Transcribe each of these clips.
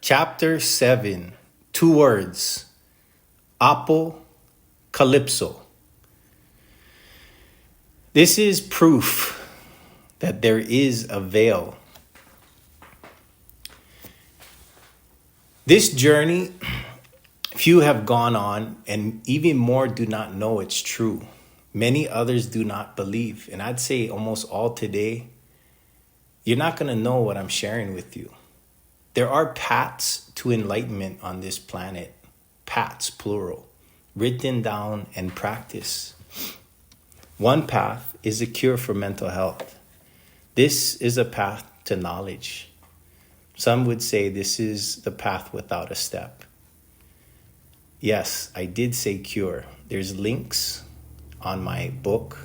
Chapter 7, 2 words, Apo Calypso. This is proof that there is a veil. This journey, few have gone on, and even more do not know it's true. Many others do not believe, and I'd say almost all today, you're not going to know what I'm sharing with you. There are paths to enlightenment on this planet, paths, plural, written down and practiced. One path is a cure for mental health. This is a path to knowledge. Some would say this is the path without a step. Yes, I did say cure. There's links on my book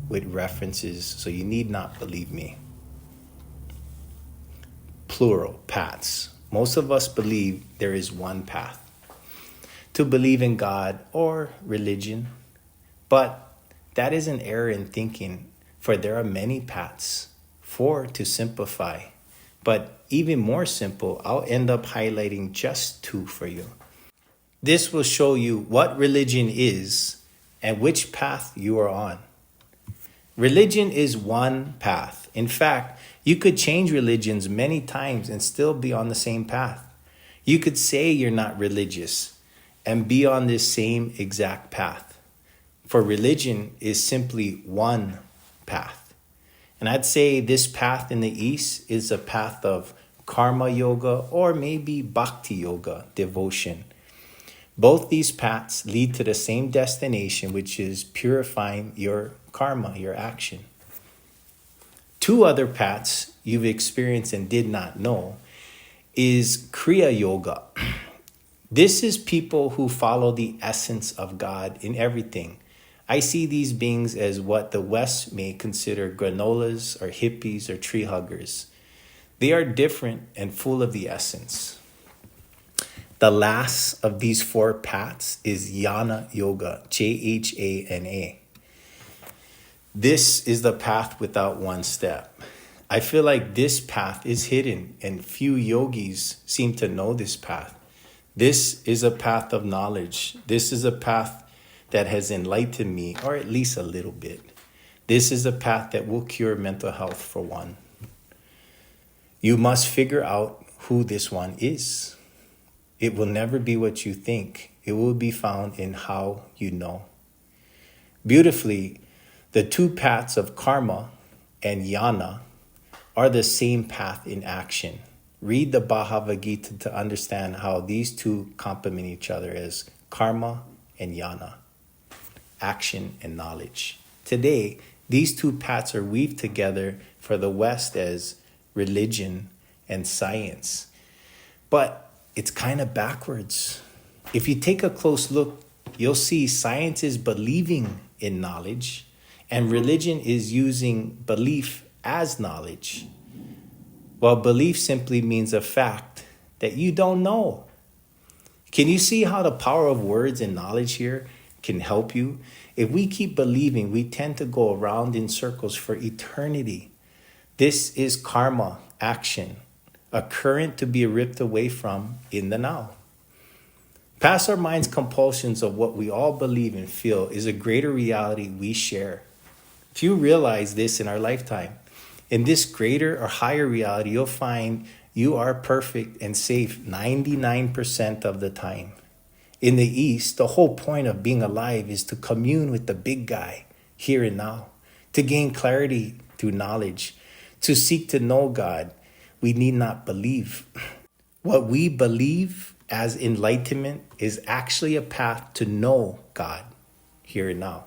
with references, so you need not believe me. Plural, paths. Most of us believe there is one path to believe in God or religion, but that is an error in thinking, for there are many paths. To simplify, but even more simple, I'll end up highlighting just 2 for you. This will show you what religion is and which path you are on. Religion is one path. In fact, you could change religions many times and still be on the same path. You could say you're not religious and be on this same exact path. For religion is simply one path. And I'd say this path in the East is a path of karma yoga or maybe bhakti yoga, devotion. Both these paths lead to the same destination, which is purifying your karma, your action. 2 other paths you've experienced and did not know is Kriya Yoga. This is people who follow the essence of God in everything. I see these beings as what the West may consider granolas or hippies or tree huggers. They are different and full of the essence. The last of these 4 paths is Jnana Yoga, Jhana. This is the path without one step. I feel like this path is hidden and few yogis seem to know this path. This is a path of knowledge. This is a path that has enlightened me, or at least a little bit. This is a path that will cure mental health for one. You must figure out who this one is. It will never be what you think. It will be found in how you know. Beautifully, the 2 paths of karma and jnana are the same path in action. Read the Bhagavad Gita to understand how these 2 complement each other as karma and jnana. Action and knowledge. Today, these 2 paths are weaved together for the West as religion and science. But it's kind of backwards. If you take a close look, you'll see science is believing in knowledge and religion is using belief as knowledge. Well, belief simply means a fact that you don't know. Can you see how the power of words and knowledge here can help you? If we keep believing, we tend to go around in circles for eternity. This is karma, action, a current to be ripped away from in the now. Past our mind's compulsions of what we all believe and feel is a greater reality we share. Few realize this in our lifetime. In this greater or higher reality, you'll find you are perfect and safe 99% of the time. In the East, the whole point of being alive is to commune with the big guy here and now, to gain clarity through knowledge, to seek to know God. We need not believe. What we believe as enlightenment is actually a path to know God here and now.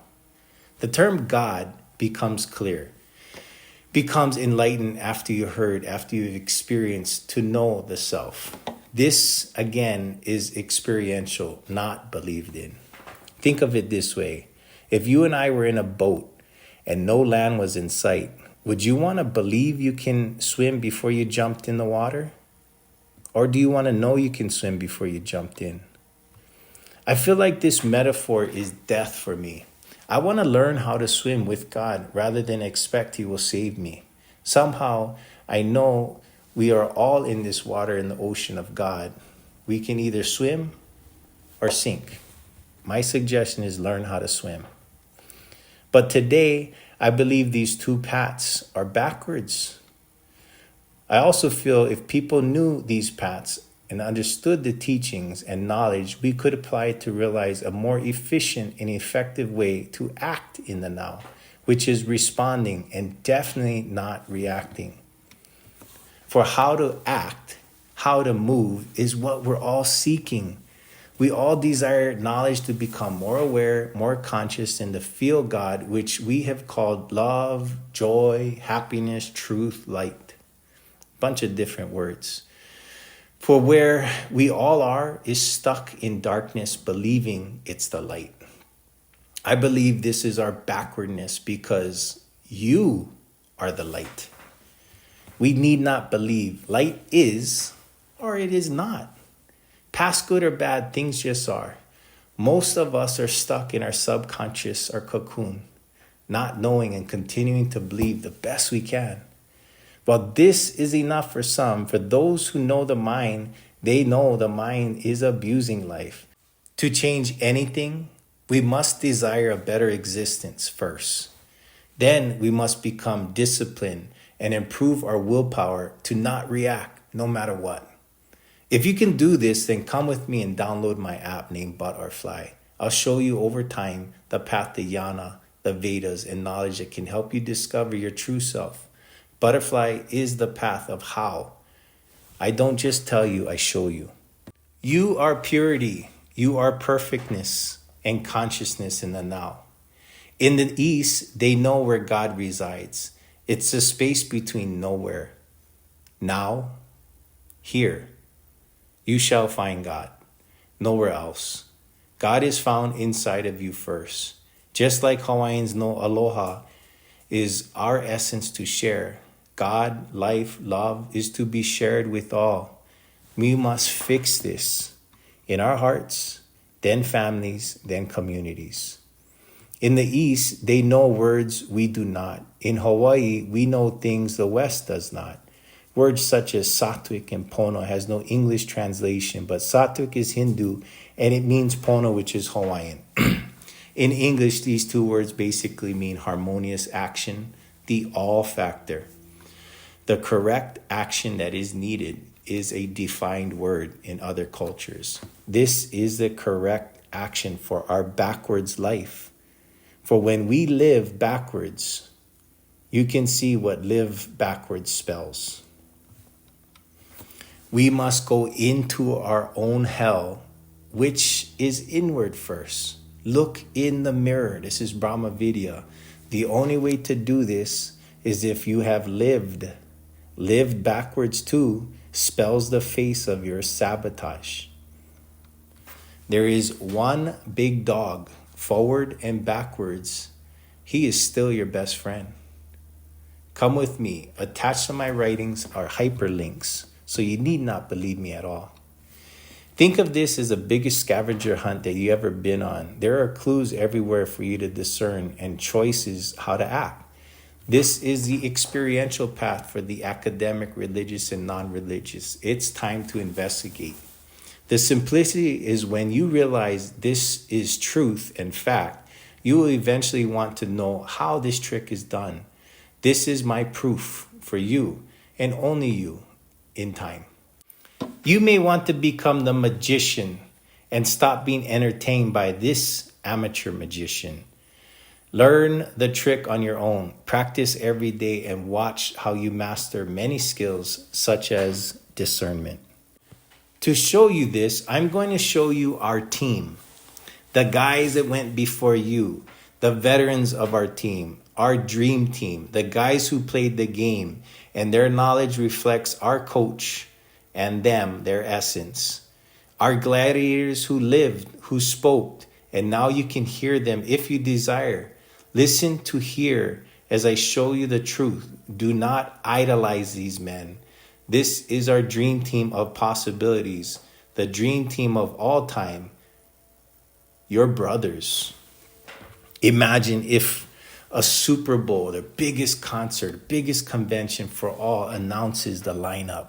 The term God becomes clear, becomes enlightened after you've experienced to know the self. This, again, is experiential, not believed in. Think of it this way. If you and I were in a boat and no land was in sight, would you want to believe you can swim before you jumped in the water? Or do you want to know you can swim before you jumped in? I feel like this metaphor is death for me. I want to learn how to swim with God rather than expect He will save me. Somehow, I know We are all in this water in the ocean of God. We can either swim or sink. My suggestion is learn how to swim. But today, I believe these two paths are backwards. I also feel if people knew these paths and understood the teachings and knowledge, we could apply it to realize a more efficient and effective way to act in the now, which is responding and definitely not reacting. For how to act, how to move is what we're all seeking. We all desire knowledge to become more aware, more conscious, and to feel God, which we have called love, joy, happiness, truth, light. Bunch of different words. For where we all are is stuck in darkness, believing it's the light. I believe this is our backwardness because you are the light. We need not believe. Light is or it is not. Past good or bad, things just are. Most of us are stuck in our subconscious or cocoon, not knowing and continuing to believe the best we can. Well, this is enough for some. For those who know the mind, they know the mind is abusing life. To change anything, we must desire a better existence first. Then we must become disciplined and improve our willpower to not react no matter what. If you can do this, then come with me and download my app named Butorfly. I'll show you over time the path to Jnana, the Vedas, and knowledge that can help you discover your true self. Butorfly is the path of how. I don't just tell you, I show you. You are purity. You are perfectness and consciousness in the now. In the East, they know where God resides. It's the space between nowhere. Now, here. You shall find God, nowhere else. God is found inside of you first. Just like Hawaiians know aloha is our essence to share. God, life, love is to be shared with all. We must fix this in our hearts, then families, then communities. In the East, they know words we do not. In Hawaii, we know things the West does not. Words such as Sattvic and Pono has no English translation, but Sattvic is Hindu and it means Pono, which is Hawaiian. In English, these two words basically mean harmonious action, the all factor. The correct action that is needed is a defined word in other cultures. This is the correct action for our backwards life. For when we live backwards, you can see what live backwards spells. We must go into our own hell, which is inward first. Look in the mirror. This is Brahma Vidya. The only way to do this is if you have lived. Lived backwards too spells the face of your sabotage. There is one big dog, forward and backwards. He is still your best friend. Come with me. Attached to my writings are hyperlinks. So you need not believe me at all. Think of this as the biggest scavenger hunt that you ever been on. There are clues everywhere for you to discern and choices how to act. This is the experiential path for the academic, religious, and non-religious. It's time to investigate. The simplicity is when you realize this is truth and fact, you will eventually want to know how this trick is done. This is my proof for you and only you. In time. You may want to become the magician and stop being entertained by this amateur magician. Learn the trick on your own. Practice every day and watch how you master many skills such as discernment. To show you this, I'm going to show you our team. The guys that went before you, the veterans of our team, our dream team, the guys who played the game, and their knowledge reflects our coach and them, their essence. Our gladiators who lived, who spoke, and now you can hear them if you desire. Listen to hear as I show you the truth. Do not idolize these men. This is our dream team of possibilities, the dream team of all time, your brothers. Imagine if a Super Bowl, the biggest concert, biggest convention for all, announces the lineup.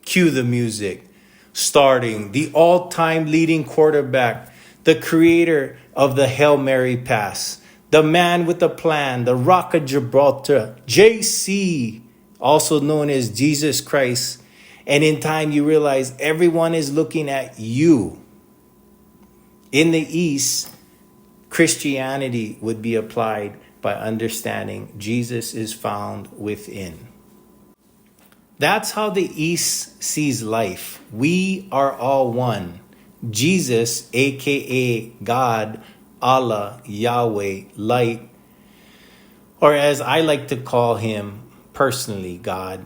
Cue the music. Starting the all-time leading quarterback, the creator of the Hail Mary pass, the man with the plan, the Rock of Gibraltar, JC, also known as Jesus Christ. And in time, you realize everyone is looking at you. In the East, Christianity would be applied by understanding Jesus is found within. That's how the East sees life. We are all one. Jesus, aka God, Allah, Yahweh, light, or as I like to call him personally, God,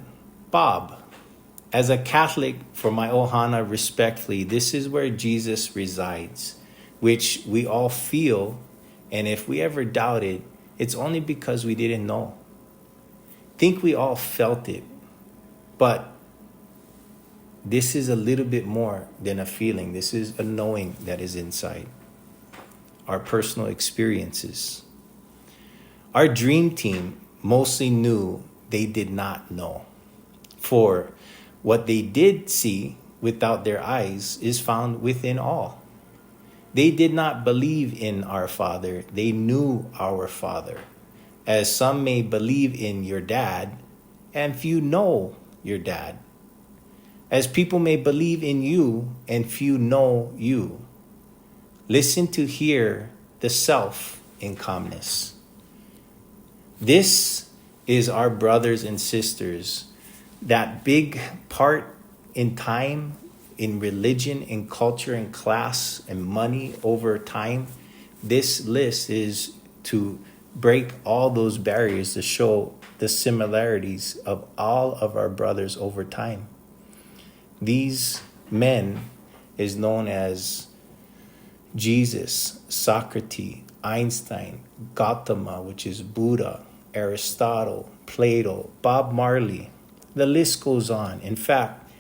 Bob. As a Catholic, for my ohana respectfully, this is where Jesus resides, which we all feel. And if we ever doubted, it's only because we didn't know. Think we all felt it. But this is a little bit more than a feeling. This is a knowing that is inside. Our personal experiences. Our dream team mostly knew they did not know. For what they did see without their eyes is found within all. They did not believe in our Father. They knew our Father. As some may believe in your dad, and few know your dad. As people may believe in you, and few know you. Listen to hear the self in calmness. This is our brothers and sisters. That big part in time, in religion, in culture, in class, and money over time. This list is to break all those barriers to show the similarities of all of our brothers over time. These men is known as Jesus, Socrates, Einstein, Gautama, which is Buddha, Aristotle, Plato, Bob Marley. The list goes on. In fact,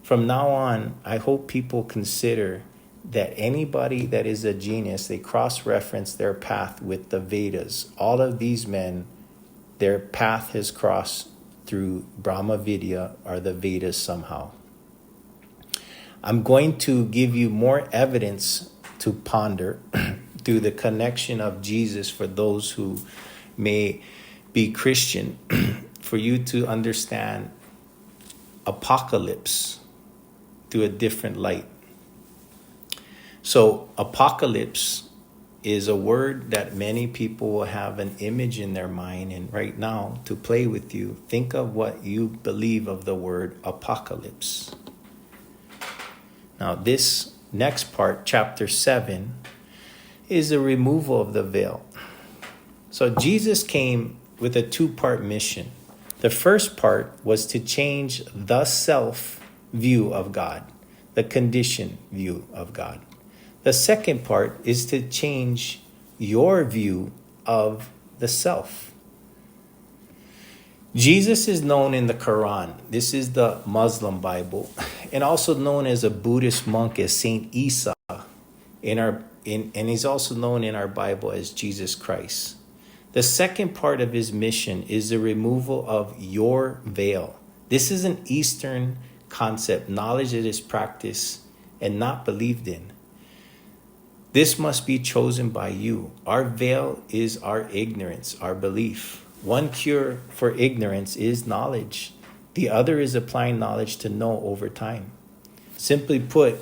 from now on, I hope people consider that anybody that is a genius, they cross-reference their path with the Vedas. All of these men, their path has crossed through Brahma Vidya or the Vedas somehow. I'm going to give you more evidence to ponder through the connection of Jesus for those who may be Christian, for you to understand apocalypse through a different light. So apocalypse is a word that many people will have an image in their mind. And right now, to play with you, think of what you believe of the word apocalypse. Now, this next part, chapter 7, is the removal of the veil. So Jesus came with a two-part mission. The first part was to change the self view of God, the conditioned view of God. The second part is to change your view of the self. Jesus is known in the Quran. This is the Muslim Bible, and also known as a Buddhist monk as Saint Isa. And he's also known in our Bible as Jesus Christ. The second part of his mission is the removal of your veil. This is an Eastern concept, knowledge that is practiced and not believed in. This must be chosen by you. Our veil is our ignorance, our belief. One cure for ignorance is knowledge. The other is applying knowledge to know over time. Simply put,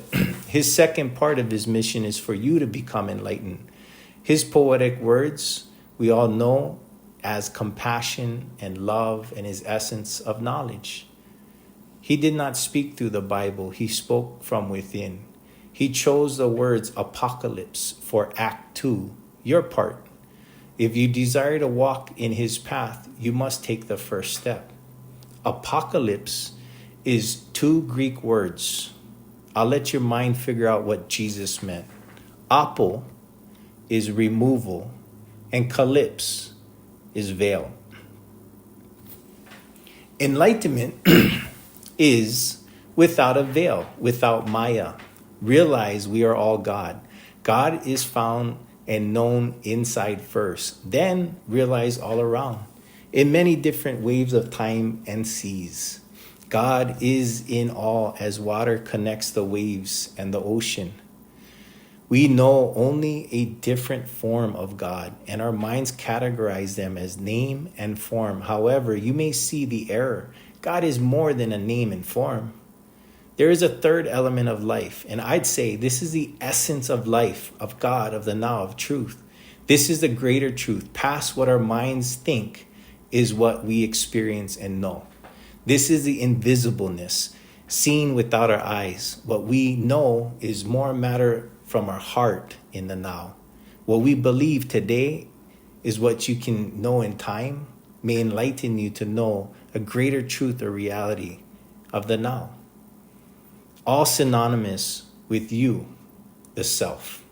his second part of his mission is for you to become enlightened. His poetic words, we all know as compassion and love and his essence of knowledge. He did not speak through the Bible. He spoke from within. He chose the words apocalypse for Act 2, your part. If you desire to walk in his path, you must take the first step. Apocalypse is two Greek words. I'll let your mind figure out what Jesus meant. Apo is removal, and calypse is veil. Enlightenment is without a veil, without Maya. Realize we are all God. God is found and known inside first, then realized all around in many different waves of time and seas. God is in all as water connects the waves and the ocean. We know only a different form of God, and our minds categorize them as name and form. However, you may see the error. God is more than a name and form. There is a third element of life, and I'd say this is the essence of life, of God, of the now, of truth. This is the greater truth, past what our minds think is what we experience and know. This is the invisibleness, seen without our eyes. What we know is more matter from our heart in the now. What we believe today is what you can know in time, may enlighten you to know a greater truth or reality of the now. All synonymous with you, the self.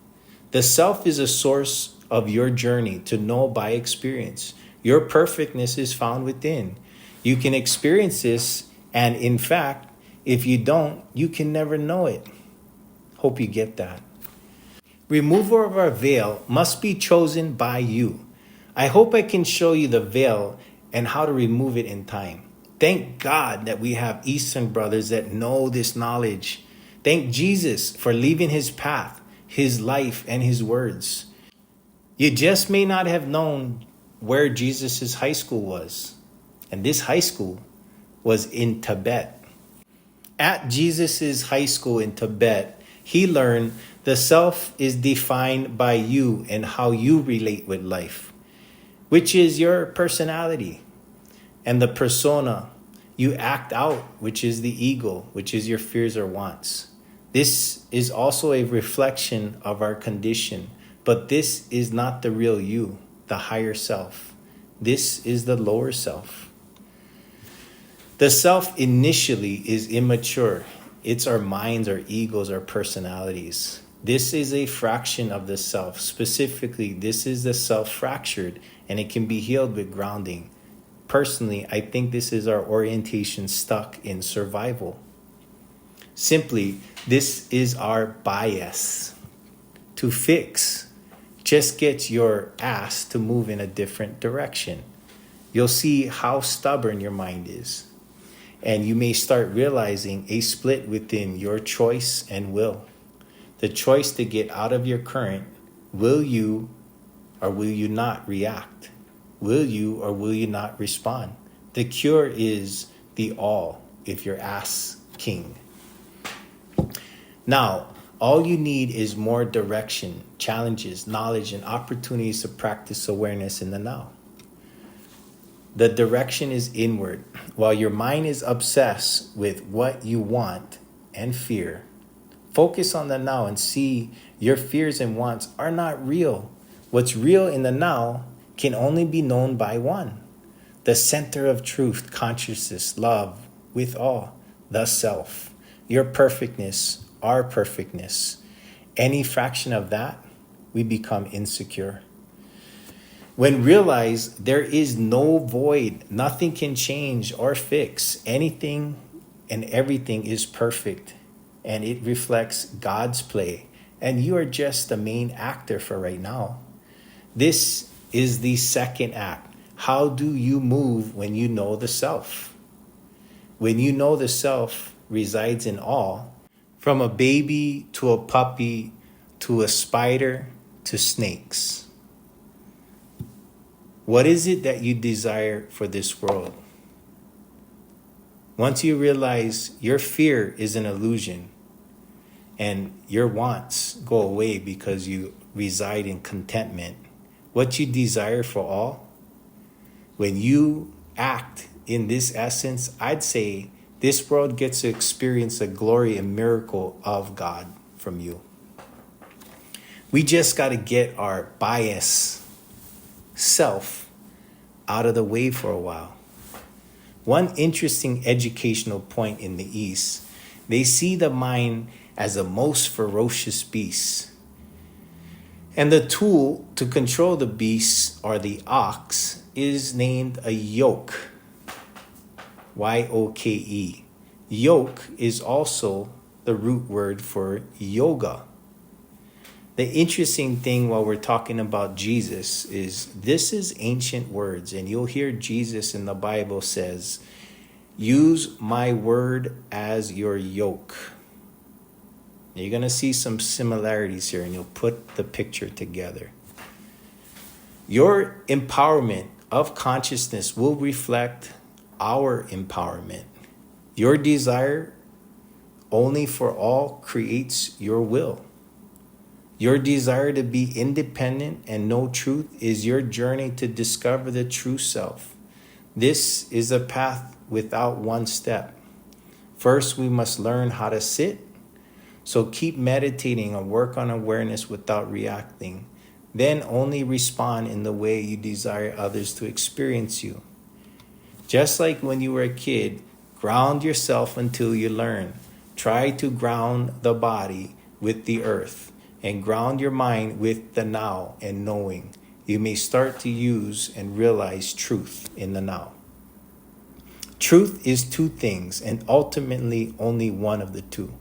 The self is a source of your journey to know by experience. Your perfectness is found within. You can experience this, and in fact, if you don't, you can never know it. Hope you get that. Removal of our veil must be chosen by you. I hope I can show you the veil and how to remove it in time. Thank God that we have Eastern brothers that know this knowledge. Thank Jesus for leaving his path, his life, and his words. You just may not have known where Jesus' high school was. And this high school was in Tibet. At Jesus' high school in Tibet, he learned the self is defined by you and how you relate with life, which is your personality. And the persona you act out, which is the ego, which is your fears or wants. This is also a reflection of our condition, but this is not the real you, the higher self. This is the lower self. The self initially is immature. It's our minds, our egos, our personalities. This is a fraction of the self. Specifically, this is the self fractured, and it can be healed with grounding. Personally, I think this is our orientation stuck in survival. Simply, this is our bias. To fix, just get your ass to move in a different direction. You'll see how stubborn your mind is. And you may start realizing a split within your choice and will. The choice to get out of your current, will you or will you not react? Will you or will you not respond? The cure is the all if you're ass king. Now, all you need is more direction, challenges, knowledge, and opportunities to practice awareness in the now. The direction is inward. While your mind is obsessed with what you want and fear, focus on the now and see your fears and wants are not real. What's real in the now can only be known by one. The center of truth, consciousness, love, with all, the self. Your perfectness, our perfectness. Any fraction of that, we become insecure. When realized there is no void, nothing can change or fix. Anything and everything is perfect, and it reflects God's play. And you are just the main actor for right now. This is the second act. How do you move when you know the self? When you know the self resides in all, from a baby to a puppy to a spider to snakes. What is it that you desire for this world? Once you realize your fear is an illusion and your wants go away because you reside in contentment, what you desire for all, when you act in this essence, I'd say this world gets to experience the glory and miracle of God from you. We just got to get our bias self out of the way for a while. One interesting educational point in the East, they see the mind as the most ferocious beast. And the tool to control the beast, or the ox, is named a yoke. Y-O-K-E. Yoke is also the root word for yoga. The interesting thing while we're talking about Jesus is this is ancient words, and you'll hear Jesus in the Bible says, use my word as your yoke. You're going to see some similarities here, and you'll put the picture together. Your empowerment of consciousness will reflect our empowerment. Your desire only for all creates your will. Your desire to be independent and know truth is your journey to discover the true self. This is a path without one step. First, we must learn how to sit. So keep meditating and work on awareness without reacting. Then only respond in the way you desire others to experience you. Just like when you were a kid, ground yourself until you learn. Try to ground the body with the earth and ground your mind with the now and knowing. You may start to use and realize truth in the now. Truth is two things, and ultimately only one of the two.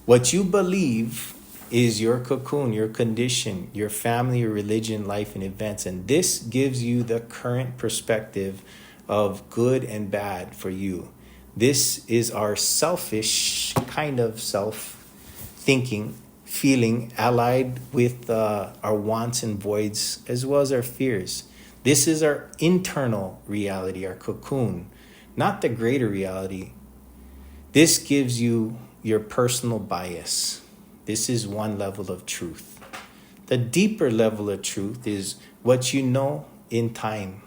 What you believe is your cocoon, your condition, your family, your religion, life, and events. And this gives you the current perspective of good and bad for you. This is our selfish kind of self-thinking, feeling, allied with our wants and voids, as well as our fears. This is our internal reality, our cocoon, not the greater reality. This gives you your personal bias. This is one level of truth. The deeper level of truth is what you know in time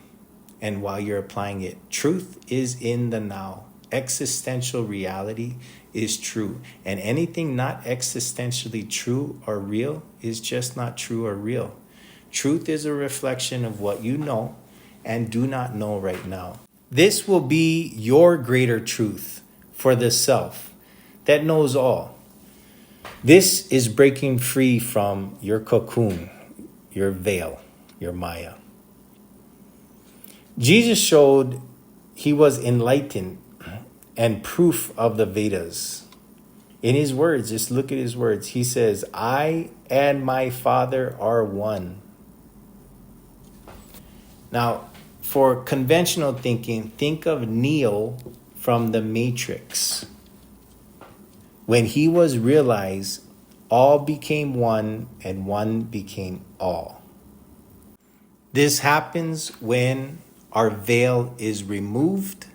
and while you're applying it. Truth is in the now. Existential reality is true. And anything not existentially true or real is just not true or real. Truth is a reflection of what you know and do not know right now. This will be your greater truth for the self that knows all. This is breaking free from your cocoon, your veil, your Maya. Jesus showed he was enlightened and proof of the Vedas. In his words, just look at his words. He says, I and my Father are one. Now, for conventional thinking, think of Neo from the Matrix. When he was realized, all became one and one became all. This happens when our veil is removed.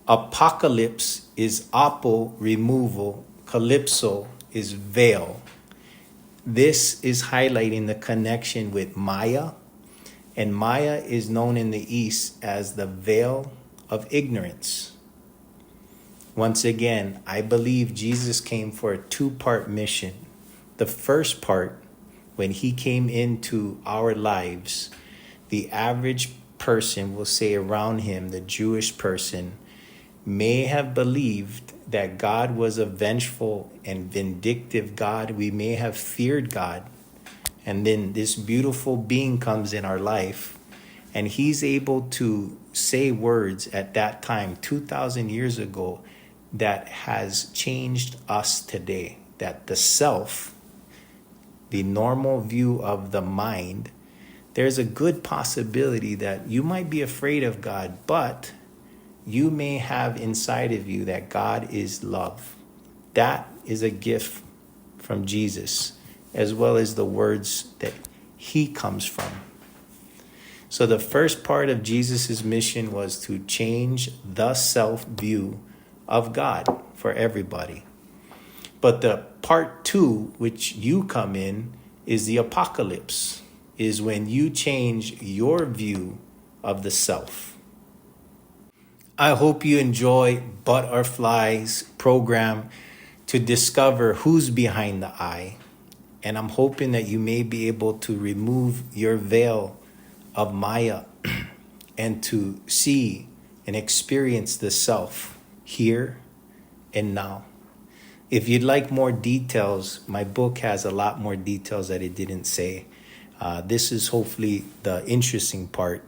Apocalypse is Apo, removal. Calypso is veil. This is highlighting the connection with Maya. And Maya is known in the East as the veil of ignorance. Once again, I believe Jesus came for a two-part mission. The first part, when he came into our lives, the average person, will say around him, the Jewish person, may have believed that God was a vengeful and vindictive God. We may have feared God. And then this beautiful being comes in our life, and he's able to say words at that time, 2,000 years ago, that has changed us today. That the self, the normal view of the mind, there's a good possibility that you might be afraid of God, but you may have inside of you that God is love. That is a gift from Jesus, as well as the words that he comes from. So the first part of Jesus's mission was to change the self-view of God for everybody. But the part two, which you come in, is the apocalypse, is when you change your view of the self. I hope you enjoy Butorfly's program to discover who's behind the I. And I'm hoping that you may be able to remove your veil of Maya and to see and experience the self here and now. If you'd like more details, my book has a lot more details that it didn't say. This is hopefully the interesting part,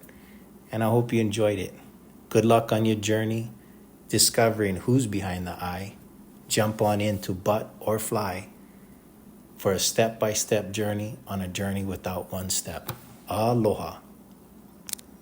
and I hope you enjoyed it. Good luck on your journey, discovering who's behind the I. Jump on into Butorfly for for a step-by-step journey on a journey without one step. Aloha.